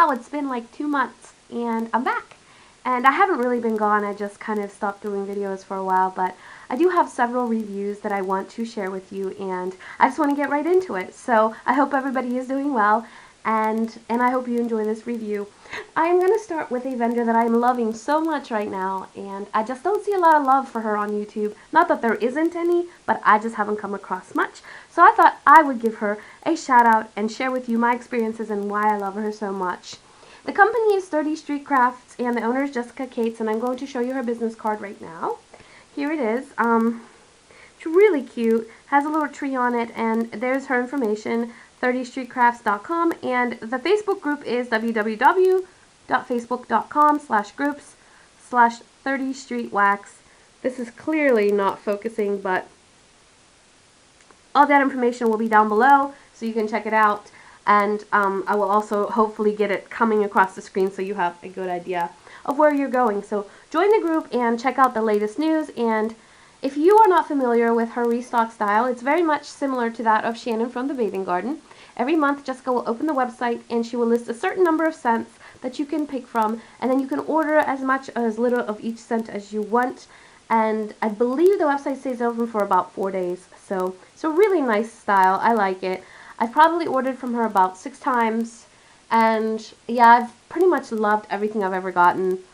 wow, it's been like 2 months and I'm back. And I haven't really been gone, I just kind of stopped doing videos for a while, but I do have several reviews that I want to share with you, and I just want to get right into it. So I hope everybody is doing well, and I hope you enjoy this review. I am going to start with a vendor that I'm loving so much right now, and I just don't see a lot of love for her on YouTube. Not that there isn't any, but I just haven't come across much. So I thought I would give her a shout out and share with you my experiences and why I love her so much. The company is 30 Street Crafts, and the owner is Jessica Cates, and I'm going to show you her business card right now. Here it is. It's really cute. Has a little tree on it, and there's her information, 30streetcrafts.com, and the Facebook group is www.facebook.com/groups/30streetwax. This is clearly not focusing, but all that information will be down below, so you can check it out. And I will also hopefully get it coming across the screen so you have a good idea of where you're going. So join the group and check out the latest news. And if you are not familiar with her restock style, it's very much similar to that of Shannon from the Bathing Garden. Every month Jessica will open the website and she will list a certain number of scents that you can pick from, and then you can order as much or as little of each scent as you want. And I believe the website stays open for about 4 days. So it's a really nice style. I like it. I've probably ordered from her about 6 times, and yeah, I've pretty much loved everything I've ever gotten.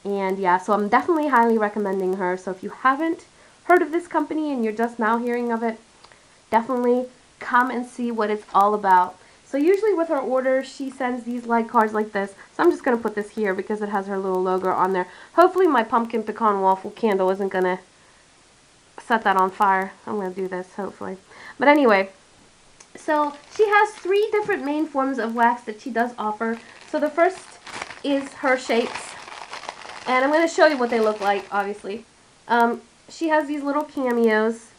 And yeah, so I'm definitely highly recommending her. So if you haven't heard of this company and you're just now hearing of it, definitely come and see what it's all about. So usually with her orders, she sends these like cards like this. So I'm just going to put this here because it has her little logo on there. Hopefully my pumpkin pecan waffle candle isn't going to set that on fire. I'm going to do this, hopefully. But anyway, so she has 3 different main forms of wax that she does offer. So the first is her shapes, and I'm going to show you what they look like, obviously. She has these little cameos,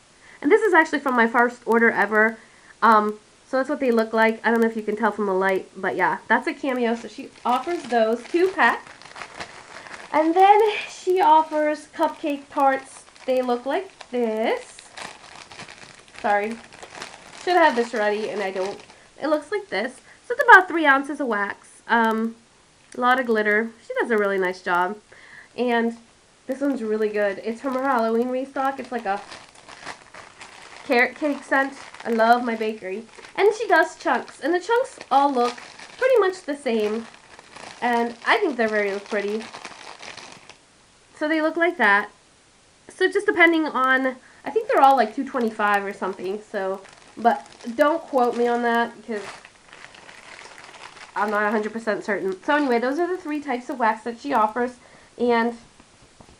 and this is actually from my first order ever. So that's what they look like. I don't know if you can tell from the light, but yeah, that's a cameo. So she offers those 2-pack. And then she offers cupcake tarts. They look like this. Sorry. Should have this ready, and I don't. It looks like this. So it's about 3 ounces of wax. A lot of glitter. She does a really nice job. And this one's really good. It's from her Halloween restock. It's like a carrot cake scent. I love my bakery. And she does chunks. And the chunks all look pretty much the same. And I think they're very pretty. So they look like that. So just depending on, I think they're all like $2.25 or something. So, but don't quote me on that because I'm not 100% certain. So anyway, those are the 3 types of wax that she offers. And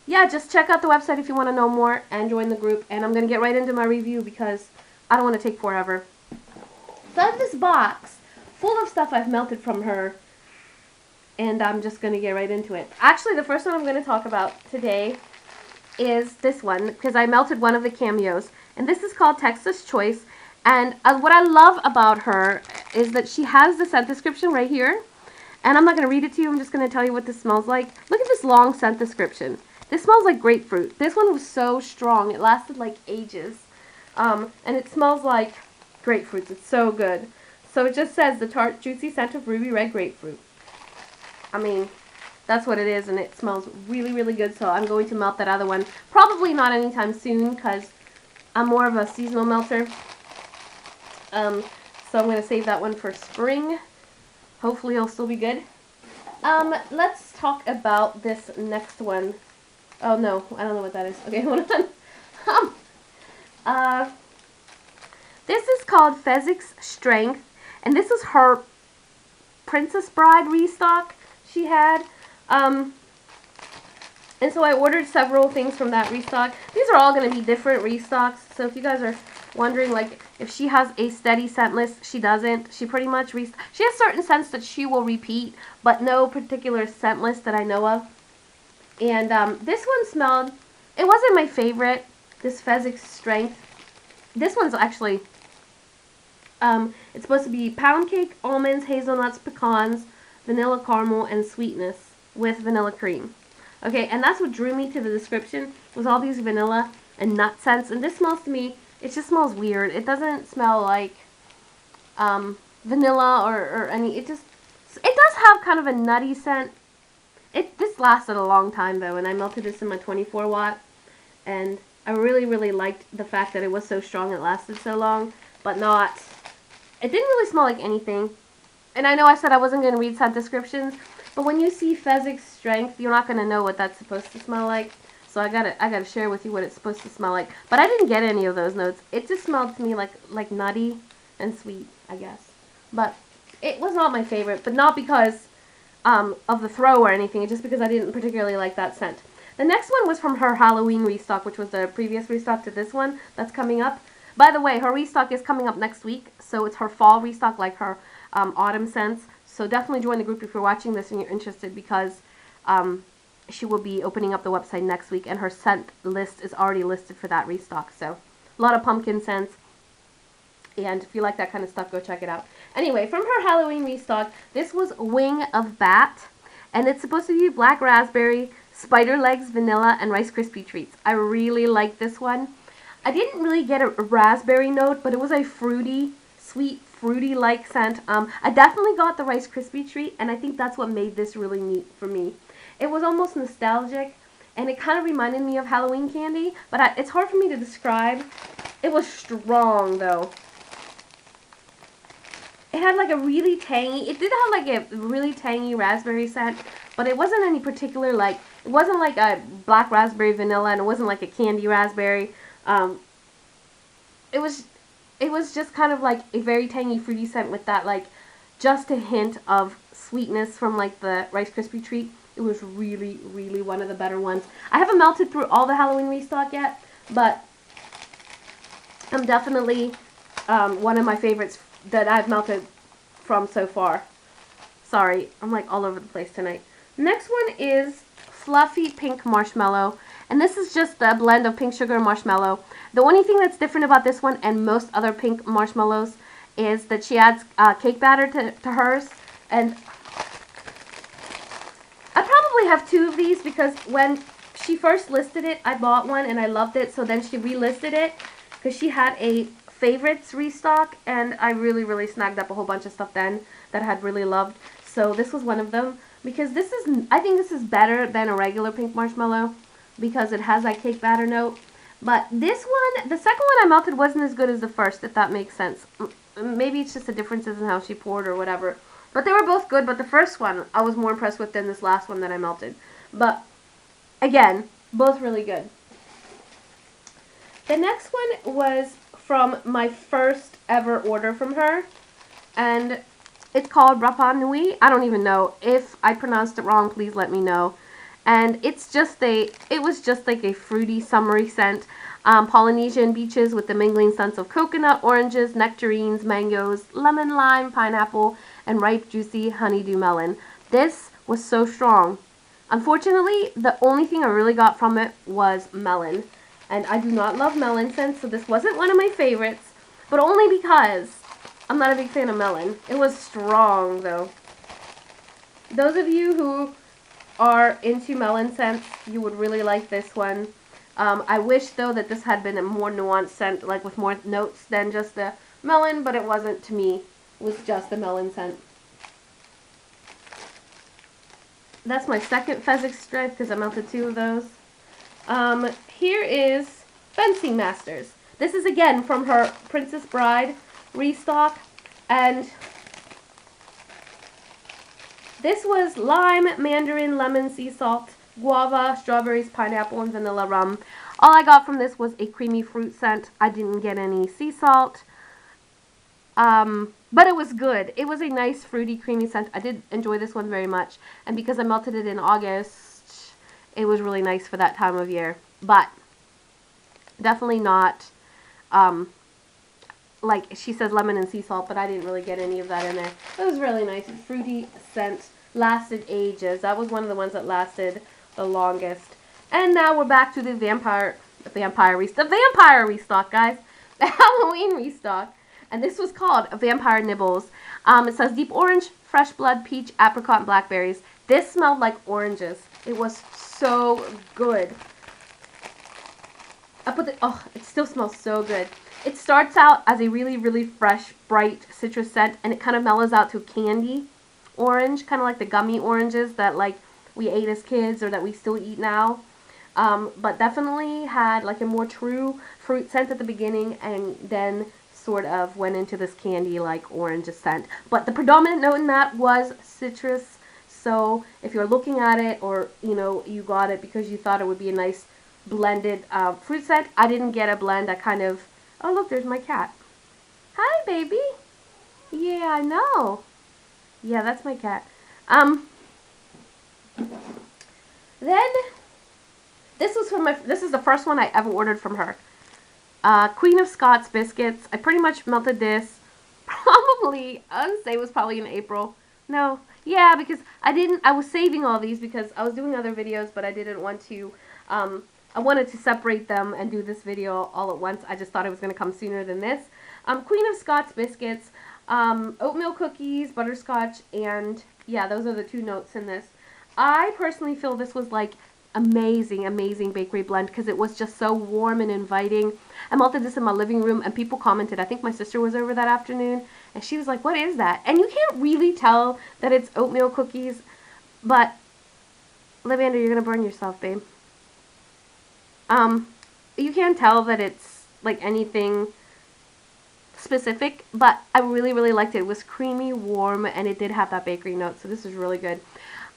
yeah, just check out the website if you want to know more and join the group. And I'm going to get right into my review because I don't want to take forever. So I have this box full of stuff I've melted from her, and I'm just going to get right into it. Actually, the first one I'm going to talk about today is this one because I melted one of the cameos. And this is called Texas Choice. And what I love about her is that she has the scent description right here. And I'm not going to read it to you. I'm just going to tell you what this smells like. Look at this long scent description. This smells like grapefruit. This one was so strong. It lasted like ages. And it smells like grapefruits. It's so good. So it just says the tart, juicy scent of ruby red grapefruit. I mean, that's what it is. And it smells really, really good. So I'm going to melt that other one. Probably not anytime soon because I'm more of a seasonal melter. So I'm going to save that one for spring. Hopefully it'll still be good. Let's talk about this next one. Oh no, I don't know what that is. Okay, hold on. This is called Physics Strength, and this is her Princess Bride restock she had. And so I ordered several things from that restock. These are all going to be different restocks, so if you guys are wondering like if she has a steady scent list, she doesn't. She pretty much she has certain scents that she will repeat, but no particular scent list that I know of. And this one smelled, it wasn't my favorite, this Physics Strength. This one's actually it's supposed to be pound cake, almonds, hazelnuts, pecans, vanilla caramel, and sweetness with vanilla cream. Okay, and that's what drew me to the description, was all these vanilla and nut scents. And this smells to me, it just smells weird. It doesn't smell like vanilla or any, it just It does have kind of a nutty scent. This lasted a long time though, and I melted this in my 24 watt, and I really, really liked the fact that it was so strong and it lasted so long, but not, it didn't really smell like anything. And I know I said I wasn't going to read scent descriptions, but when you see Fezzik's strength, you're not going to know what that's supposed to smell like. So I gotta share with you what it's supposed to smell like. But I didn't get any of those notes. It just smelled to me like nutty and sweet, I guess. But it was not my favorite, but not because of the throw or anything. It's just because I didn't particularly like that scent. The next one was from her Halloween restock, which was the previous restock to this one that's coming up. By the way, her restock is coming up next week, so it's her fall restock, like her autumn scents. So definitely join the group if you're watching this and you're interested, because she will be opening up the website next week, and her scent list is already listed for that restock. So a lot of pumpkin scents, and if you like that kind of stuff, go check it out. Anyway, from her Halloween restock, this was Wing of Bat, and it's supposed to be black raspberry, spider legs, vanilla, and Rice Krispie treats. I really like this one. I didn't really get a raspberry note, but it was a fruity, sweet, fruity-like scent. I definitely got the Rice Krispie treat, and I think that's what made this really neat for me. It was almost nostalgic, and it kind of reminded me of Halloween candy, but it's hard for me to describe. It was strong, though. It had like a really tangy, it did have like a really tangy raspberry scent, but it wasn't any particular, like, it wasn't like a black raspberry vanilla, and it wasn't like a candy raspberry. It was just kind of like a very tangy, fruity scent with that, like, just a hint of sweetness from like the Rice Krispie treat. It was really, really one of the better ones. I haven't melted through all the Halloween restock yet, but I'm definitely one of my favorites that I've melted from so far. Sorry, I'm like all over the place tonight. Next one is Fluffy Pink Marshmallow, and this is just a blend of pink sugar and marshmallow. The only thing that's different about this one and most other pink marshmallows is that she adds cake batter to hers, and I probably have two of these because when she first listed it, I bought one and I loved it, so then she relisted it because she had a favorites restock, and I really, really snagged up a whole bunch of stuff then that I had really loved. So this was one of them, because this is, I think this is better than a regular pink marshmallow because it has that cake batter note. But this one, the second one I melted wasn't as good as the first, if that makes sense. Maybe it's just the differences in how she poured or whatever. But they were both good, but the first one I was more impressed with than this last one that I melted. But, again, both really good. The next one was from my first ever order from her, and it's called Rapa Nui. I don't even know. If I pronounced it wrong, please let me know. And it was just like a fruity, summery scent. Polynesian beaches with the mingling scents of coconut, oranges, nectarines, mangoes, lemon, lime, pineapple, and ripe, juicy honeydew melon. This was so strong. Unfortunately, the only thing I really got from it was melon. And I do not love melon scents, so this wasn't one of my favorites. But only because I'm not a big fan of melon. It was strong, though. Those of you who are into melon scents, you would really like this one. I wish, though, that this had been a more nuanced scent, like with more notes than just the melon, but it wasn't to me. It was just the melon scent. That's my second Fezzik stripe because I melted two of those. Here is Fencing Masters. This is again from her Princess Bride restock, and this was lime, mandarin, lemon, sea salt, guava, strawberries, pineapple, and vanilla rum. All I got from this was a creamy fruit scent. I didn't get any sea salt, but it was good. It was a nice fruity, creamy scent. I did enjoy this one very much, and because I melted it in August, it was really nice for that time of year. But definitely not, like she says, lemon and sea salt, but I didn't really get any of that in there. It was really nice. Fruity scent. Lasted ages. That was one of the ones that lasted the longest. And now we're back to the vampire restock, guys. The Halloween restock. And this was called Vampire Nibbles. It says deep orange, fresh blood, peach, apricot, and blackberries. This smelled like oranges. It was so good. It still smells so good. It starts out as a really, really fresh, bright citrus scent, and it kind of mellows out to candy. orange, kind of like the gummy oranges that like we ate as kids or that we still eat now. But definitely had like a more true fruit scent at the beginning, and then sort of went into this candy like orange scent. But the predominant note in that was citrus. So if you're looking at it, or you got it because you thought it would be a nice blended fruit scent, I didn't get a blend. I kind of, oh look, there's my cat. Hi baby. Yeah, I know. Yeah, that's my cat. Then this is the first one I ever ordered from her. Queen of Scots biscuits. I pretty much melted this probably, I would say it was probably in April. No, yeah, because I was saving all these because I was doing other videos, but I didn't want to, I wanted to separate them and do this video all at once. I just thought it was going to come sooner than this. Queen of Scots biscuits, oatmeal cookies, butterscotch, and yeah, those are the two notes in this. I personally feel this was like amazing bakery blend because it was just so warm and inviting. I melted this in my living room and people commented. I think my sister was over that afternoon and she was like, what is that? And you can't really tell that it's oatmeal cookies, but Lavender, you're gonna burn yourself, babe. You can't tell that it's like anything specific, but I really liked it. It was creamy, warm, and it did have that bakery note, so this is really good.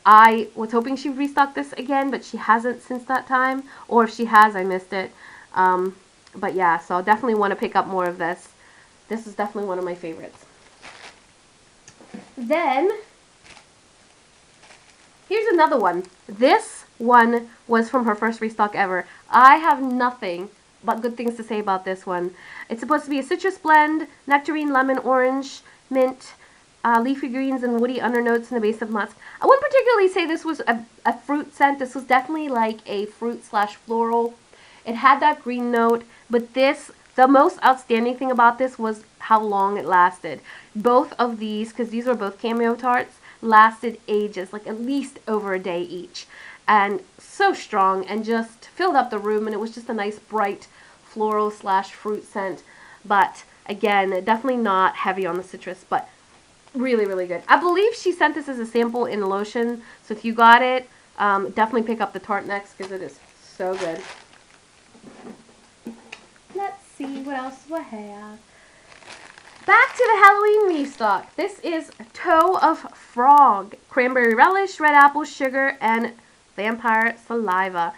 I was hoping she would restock this again, but she hasn't since that time. Or if she has, I missed it. But yeah, so I'll definitely want to pick up more of this. This is definitely one of my favorites. Then, here's another one. This one was from her first restock ever. I have nothing but good things to say about this one. It's supposed to be a citrus blend, nectarine, lemon, orange, mint, leafy greens and woody undernotes in the base of musk. I wouldn't particularly say this was a fruit scent. This was definitely like a fruit/floral. It had that green note, but the most outstanding thing about this was how long it lasted. Both of these, because these were both cameo tarts, lasted ages, like at least over a day each. And so strong and just filled up the room, and it was just a nice bright floral/fruit scent. But again, definitely not heavy on the citrus, but really good. I believe she sent this as a sample in lotion, so if you got it, definitely pick up the tart next because it is so good. Let's see what else do I have. Back to the Halloween restock. This is Toe of Frog, cranberry relish, red apple, sugar, and vampire saliva.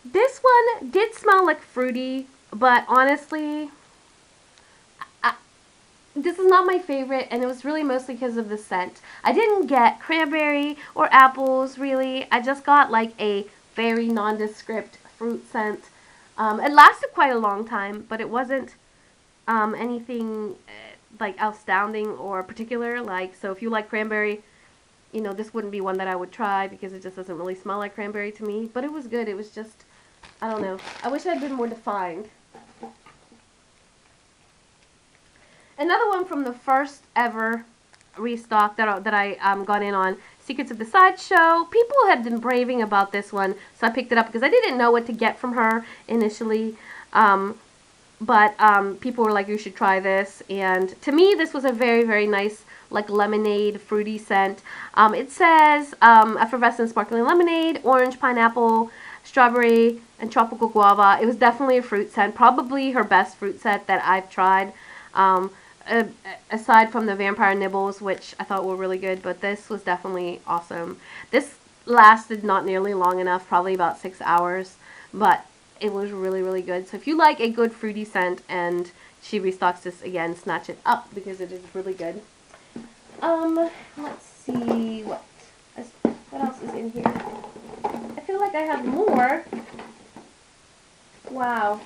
This one did smell like fruity, but honestly, this is not my favorite, and it was really mostly because of the scent. I didn't get cranberry or apples, really. I just got like a very nondescript fruit scent. It lasted quite a long time, but it wasn't anything like outstanding or particular. Like, so if you like cranberry, this wouldn't be one that I would try because it just doesn't really smell like cranberry to me. But it was good. It was just, I don't know. I wish I'd been more defined. Another one from the first ever restock that I got in on, Secrets of the Sideshow. People had been raving about this one, so I picked it up because I didn't know what to get from her initially. But people were like, you should try this. And to me, this was a very nice, like lemonade, fruity scent. It says effervescent sparkling lemonade, orange, pineapple, strawberry, and tropical guava. It was definitely a fruit scent, probably her best fruit scent that I've tried. Aside from the vampire nibbles, which I thought were really good, but this was definitely awesome. This lasted not nearly long enough, probably about 6 hours, but it was really good. So if you like a good fruity scent and she restocks this again, snatch it up because it is really good. Let's see what else is in here. I feel like I have more. Wow.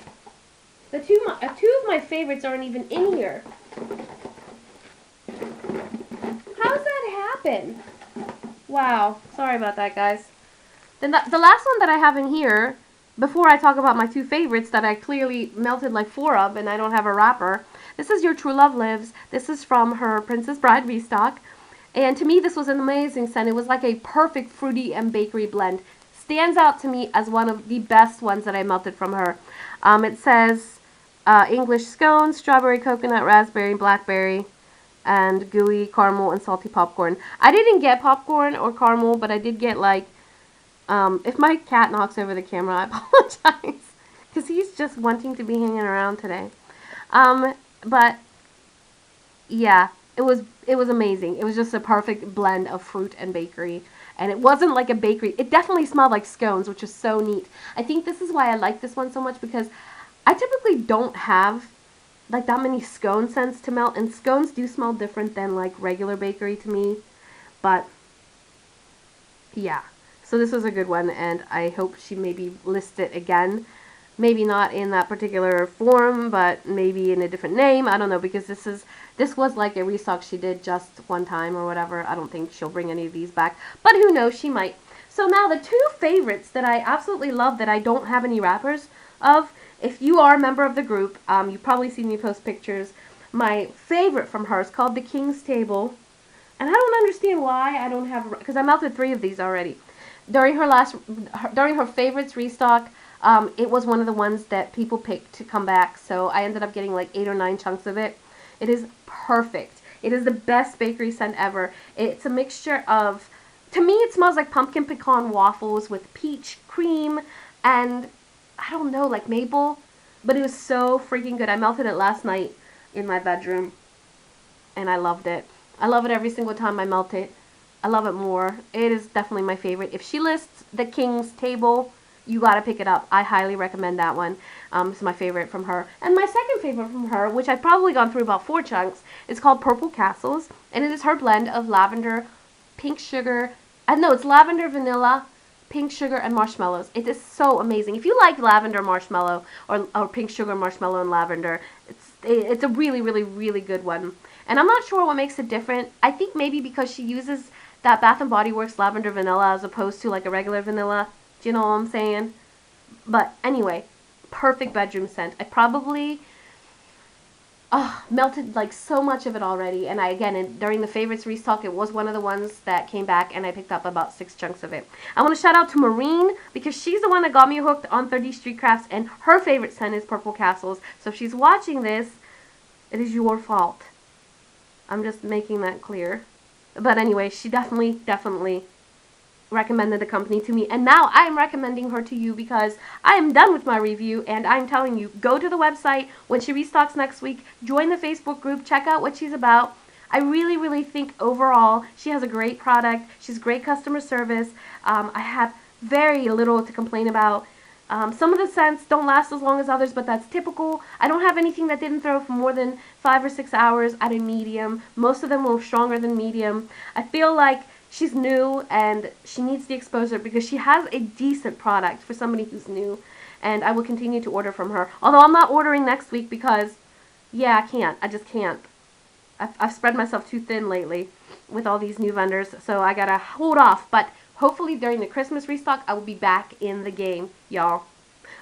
The two of my favorites aren't even in here. How's that happen? Wow. Sorry about that, guys. Then the last one that I have in here, before I talk about my two favorites that I clearly melted like 4 of and I don't have a wrapper, this is Your True Love Lives. This is from her Princess Bride restock. And to me, this was an amazing scent. It was like a perfect fruity and bakery blend. Stands out to me as one of the best ones that I melted from her. It says English scone, strawberry, coconut, raspberry, blackberry, and gooey caramel and salty popcorn. I didn't get popcorn or caramel, but I did get like, if my cat knocks over the camera, I apologize, because he's just wanting to be hanging around today. But yeah, it was amazing. It was just a perfect blend of fruit and bakery. And it wasn't like a bakery. It definitely smelled like scones, which is so neat. I think this is why I like this one so much, because I typically don't have like that many scone scents to melt, and scones do smell different than like regular bakery to me. But yeah, so this was a good one, and I hope she maybe lists it again. Maybe not in that particular form, but maybe in a different name. I don't know, because this was like a restock she did just one time or whatever. I don't think she'll bring any of these back, but who knows, she might. So now the two favorites that I absolutely love that I don't have any wrappers of. If you are a member of the group, you've probably seen me post pictures. My favorite from her is called the King's Table, and I don't understand why I don't have, because I melted 3 of these already. During her favorites restock, it was one of the ones that people picked to come back, so I ended up getting like 8 or 9 chunks of it. It is perfect. It is the best bakery scent ever. It's a mixture of, to me it smells like pumpkin pecan waffles with peach cream and, I don't know, like maple, but it was so freaking good. I melted it last night in my bedroom, and I loved it. I love it every single time I melt it. I love it more. It is definitely my favorite. If she lists the King's Table, you gotta pick it up. I highly recommend that one. It's my favorite from her. And my second favorite from her, which I've probably gone through about 4 chunks, is called Purple Castles, and it is her blend of lavender, pink sugar, it's lavender, vanilla, pink sugar, and marshmallows. It is so amazing. If you like lavender marshmallow or pink sugar marshmallow and lavender, it's a really, really, really good one. And I'm not sure what makes it different. I think maybe because she uses that Bath & Body Works lavender vanilla as opposed to like a regular vanilla. Do you know what I'm saying? But anyway, perfect bedroom scent. I probably melted like so much of it already, and during the favorites restock, it was one of the ones that came back, and I picked up about 6 chunks of it. I want to shout out to Maureen, because she's the one that got me hooked on 30 Street Crafts, and her favorite scent is Purple Castles. So if she's watching this, it is your fault. I'm just making that clear. But anyway, she definitely recommended the company to me, and now I am recommending her to you, because I am done with my review, and I'm telling you, go to the website when she restocks next week, join the Facebook group, check out what she's about. I really, really think overall she has a great product. She's great customer service. I have very little to complain about. Some of the scents don't last as long as others, but that's typical. I don't have anything that didn't throw for more than 5 or 6 hours at a medium. Most of them were stronger than medium. I feel like she's new, and she needs the exposure, because she has a decent product for somebody who's new, and I will continue to order from her. Although I'm not ordering next week because, yeah, I can't. I just can't. I've spread myself too thin lately with all these new vendors, so I gotta hold off. But hopefully during the Christmas restock, I will be back in the game, y'all.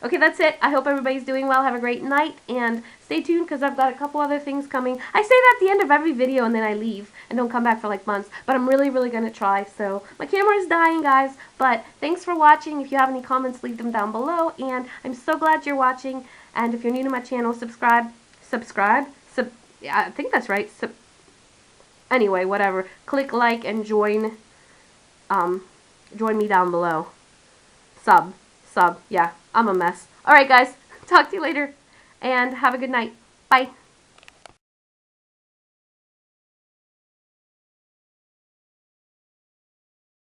Okay, that's it. I hope everybody's doing well. Have a great night, and stay tuned, because I've got a couple other things coming. I say that at the end of every video, and then I leave and don't come back for like months, but I'm really, really going to try. So my camera is dying, guys, but thanks for watching. If you have any comments, leave them down below, and I'm so glad you're watching. And if you're new to my channel, subscribe, yeah, I think that's right, anyway, whatever. Click like and join me down below. Sub, yeah, I'm a mess. Alright guys, talk to you later, and have a good night. Bye.